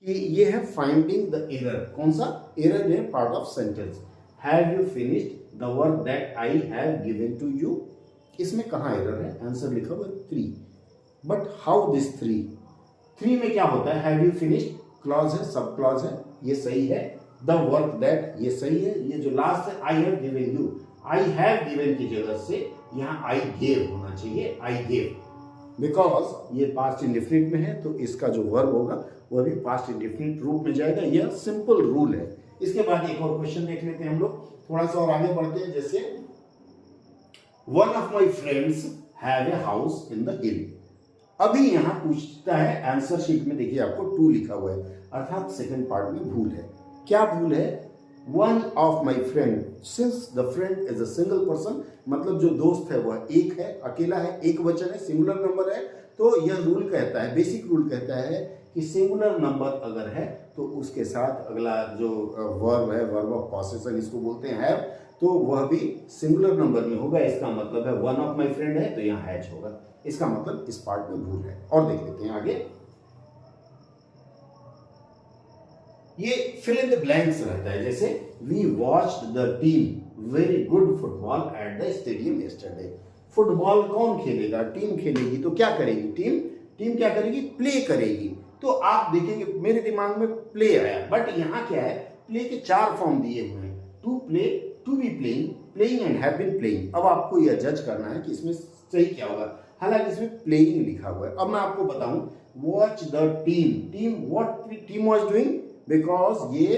कि ये है फाइंडिंग द एरर। कौन सा एरर है? Part of sentence. Have you finished the work that I have given to you. इसमें कहाँ एरर है? आंसर लिखा हुआ 3। बट हाउ दिस 3 में क्या होता है? हैव यू फिनिश्ड क्लॉज है, सब क्लॉज है, ये सही है। द वर्क दैट ये सही है। ये जो लास्ट है आई have given you, I have given की जगह से यहाँ आई गेव होना चाहिए, आई गेव। बिकॉज ये पास्ट इंडेफिनिट में है तो इसका जो वर्ब होगा वह भी पास्ट इंडेफिनिट रूप में जाएगा। यह सिंपल रूल है। इसके बाद एक और क्वेश्चन देख लेते हैं हम लोग, थोड़ा सा और आगे बढ़ते हैं। जैसे one of my friends have a house in the हिल। अभी यहां पूछता है, आंसर शीट में देखिए आपको 2 लिखा हुआ है, अर्थात सेकंड पार्ट में भूल है। क्या भूल है? One of my friend, since the friend is a single person, मतलब जो दोस्त है वह एक है, अकेला है, एक वचन है, सिंगुलर नंबर है। तो यह रूल कहता है, बेसिक रूल कहता है कि सिंगुलर नंबर अगर है तो उसके साथ अगला जो वर्ब है, वर्ब ऑफ पॉसेशन इसको बोलते हैं हैव, तो वह भी सिंगुलर नंबर में होगा। इसका मतलब है वन ऑफ माई फ्रेंड है तो यहाँ हैज होगा। इसका मतलब इस पार्ट में भूल है। और देख लेते हैं आगे। ये फिल इन द ब्लैंक्स रहता है। जैसे we watched the team very good football at the stadium yesterday. Football कौन खेलेगा? टीम खेलेगी। तो क्या करेगी? टीम क्या करेगी? प्ले करेगी। तो आप देखेंगे मेरे दिमाग में प्ले आया, बट यहाँ क्या है? प्ले के 4 फॉर्म दिए हुए हैं, to play, to be playing, playing and have been playing. अब आपको यह जज करना है कि इसमें सही क्या होगा। हालांकि इसमें प्लेइंग लिखा हुआ है। अब मैं आपको बताऊं, watch the team, what team was doing, because ये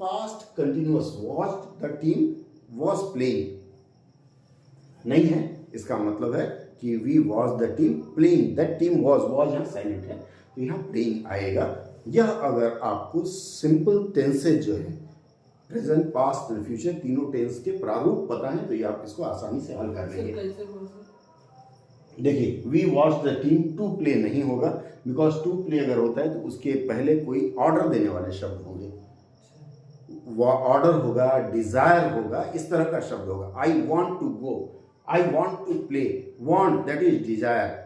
past continuous, watch the team was playing नहीं है। इसका मतलब है कि we watch the team playing, that team was यहाँ साइलेंट है तो यहाँ प्लेइंग आएगा। यह अगर आपको सिंपल टेंसेज जो है, प्रेजेंट, पास्ट एंड फ्यूचर, तीनों टेंस के प्रारूप पता है तो ये आप इसको आसानी से हल कर लेंगे। देखिए we watch the team, to play नहीं होगा, बिकॉज टू प्ले अगर होता है तो उसके पहले कोई ऑर्डर देने वाले शब्द होंगे। ऑर्डर होगा, डिजायर होगा, इस तरह का शब्द होगा। I want to go, I want to play, want that is desire,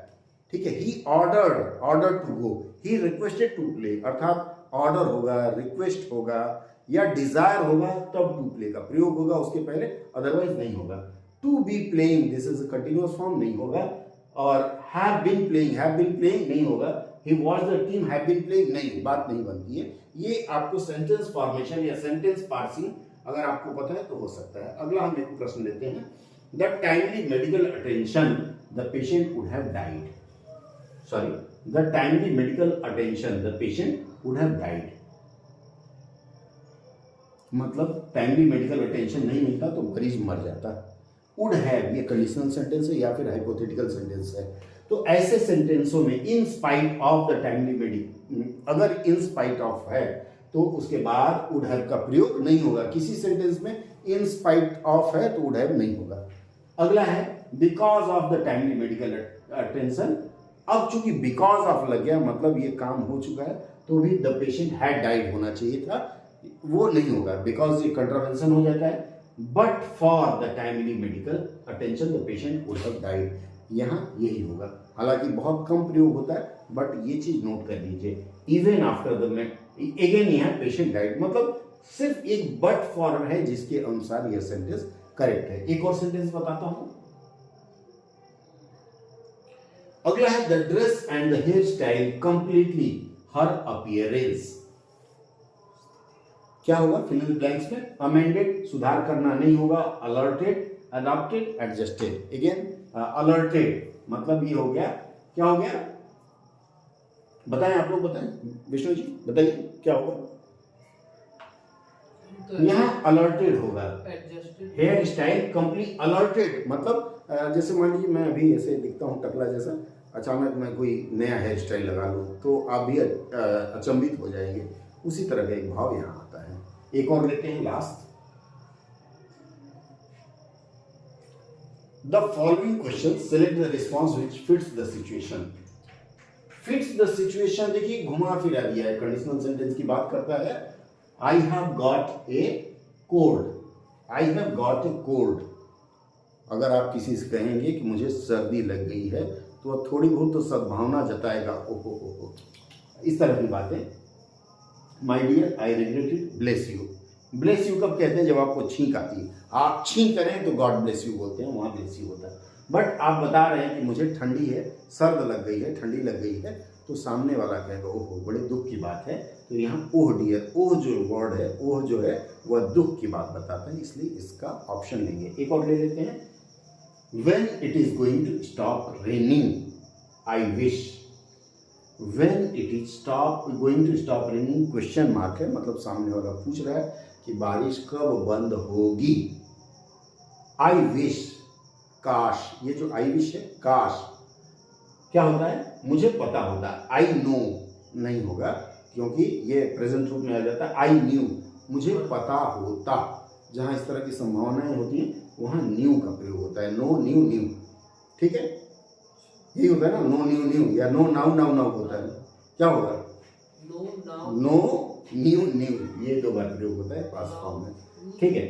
ठीक है। He order to go, he requested to play, अर्थात ऑर्डर होगा, रिक्वेस्ट होगा या डिजायर होगा तब टू प्ले का प्रयोग होगा उसके पहले, अदरवाइज नहीं होगा। To be playing, this is continuous form, नहीं होगा। और हैव बीन प्लेइंग नहीं होगा। He watch the team have been playing, नहीं, बात नहीं बनती है। ये आपको सेंटेंस फॉर्मेशन या सेंटेंस पार्सिंग अगर आपको पता है तो हो सकता है। अगला हम एक प्रश्न लेते हैं। The timely medical attention the patient would have died, sorry, the timely medical attention the patient would have died, मतलब टाइमली मेडिकल अटेंशन नहीं मिलता तो मरीज मर जाता। वुड हैव ये कंडीशनल सेंटेंस है या फिर हाइपोथेटिकल सेंटेंस है। तो ऐसे सेंटेंसों में in spite of the timely medical, अगर इन स्पाइट ऑफ है तो उसके बाद वुड हैव का प्रयोग नहीं होगा। किसी सेंटेंस में इन स्पाइट ऑफ है तो वुड हैव नहीं होगा। अगला है because of the timely medical attention. अब चूंकि बिकॉज ऑफ लग गया मतलब ये काम हो चुका है तो भी द पेशेंट हैड डाइड होना चाहिए था, वो नहीं होगा बिकॉज ये कंट्रावेंशन हो जाता है। But for the timely medical attention the patient would have died, यहाँ यही होगा। हालांकि बहुत कम प्रयोग होता है बट ये चीज नोट कर लीजिए। इवन आफ्टर द अगेन यहाँ पेशेंट डाइड, मतलब सिर्फ एक बट फॉर है जिसके अनुसार यह सेंटेंस करेक्ट है। एक और सेंटेंस बताता हूं। अगला है the dress and the hair style completely her appearance. क्या होगा? फिल इन द ब्लैंक्स में अमेंडेड, सुधार करना नहीं होगा, alerted, adopted, adjusted. Again alerted मतलब ये हो गया, क्या हो गया बताएं, आप लोग बताएं, विष्णु जी बताइए क्या होगा? तो यहाँ अलर्टेड होगा। हेयर स्टाइल कंप्लीट, अलर्टेड मतलब जैसे मान लीजिए मैं अभी ऐसे दिखता हूँ टकला जैसा, अचानक मैं कोई नया हेयर स्टाइल लगा लूँ तो आप भी अचंभित हो जाएंगे। उसी तरह का एक भाव यहाँ आता है। एक और लेते हैं last. The following question select the response which fits the situation. Fits the situation देखिए घुमा फिरा दिया है, कंडीशनल सेंटेंस की बात करता है। I have got a cold, I have got a cold. अगर आप किसी से कहेंगे कि मुझे सर्दी लग गई है तो थोड़ी बहुत तो सद्भावना जताएगा, ओहो, इस तरह की बातें my dear I regret it, bless you. Bless you कब कहते हैं? जब आपको छींक आती है, आप छींक करें तो गॉड ब्लेस यू बोलते हैं, वहाँ ब्लेस यू होता है। बट आप बता रहे हैं कि मुझे ठंडी है, सर्द लग गई है, ठंडी लग गई है, तो सामने वाला कहेगा ओहो बड़े दुख की बात है। तो यहाँ ओह डियर, ओह जो वर्ड है, ओह जो है वह दुख की बात बताता है, इसलिए इसका ऑप्शन लेंगे। एक और ले लेते हैं, when it is going to stop raining I wish. When it is going to stop raining, question mark है, मतलब सामने वाला पूछ रहा है कि बारिश कब बंद होगी। आई विश, काश, ये जो आई विश है, काश क्या होता है? मुझे पता होता। आई नो नहीं होगा क्योंकि ये प्रेजेंट रूप में आ जाता है। आई न्यू, मुझे पता होता। जहां इस तरह की संभावनाएं होती हैं वहां न्यू का प्रयोग होता है। नो न्यू न्यू, ठीक है, यही होता है ना, नो न्यू न्यू, या नो नाउ नाउ नाउ होता है। क्या होगा? नो न्यू न्यू, ये दो बार प्रयोग होता है पास्ट फॉर्म में, ठीक है।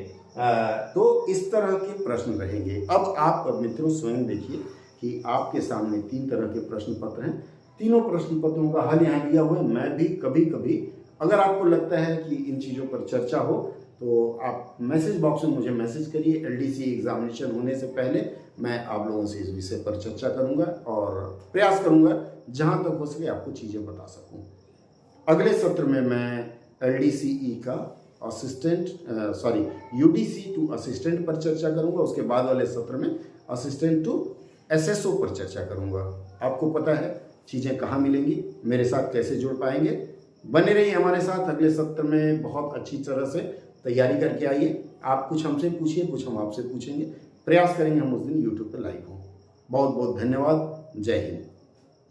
तो इस तरह के प्रश्न रहेंगे। अब आप मित्रों स्वयं देखिए कि आपके सामने 3 तरह के प्रश्न पत्र हैं। तीनों प्रश्न पत्रों का हल यहाँ दिया हुआ है। मैं भी कभी कभी अगर आपको लगता है कि इन चीज़ों पर चर्चा हो तो आप मैसेज बॉक्स में मुझे मैसेज करिए। LDC एग्जामिनेशन होने से पहले मैं आप लोगों से इस विषय पर चर्चा करूंगा और प्रयास करूंगा जहां तक हो सके आपको चीज़ें बता सकूं। अगले सत्र में मैं LDCE का UDC टू असिस्टेंट पर चर्चा करूंगा। उसके बाद वाले सत्र में असिस्टेंट टू SSO पर चर्चा करूंगा। आपको पता है चीज़ें कहाँ मिलेंगी, मेरे साथ कैसे जुड़ पाएंगे। बने रहिए हमारे साथ। अगले सत्र में बहुत अच्छी तरह से तैयारी करके आइए। आप कुछ हमसे पूछिए, कुछ हम आपसे पूछेंगे। प्रयास करेंगे हम उस दिन YouTube पर लाइव हों। बहुत बहुत धन्यवाद। जय हिंद।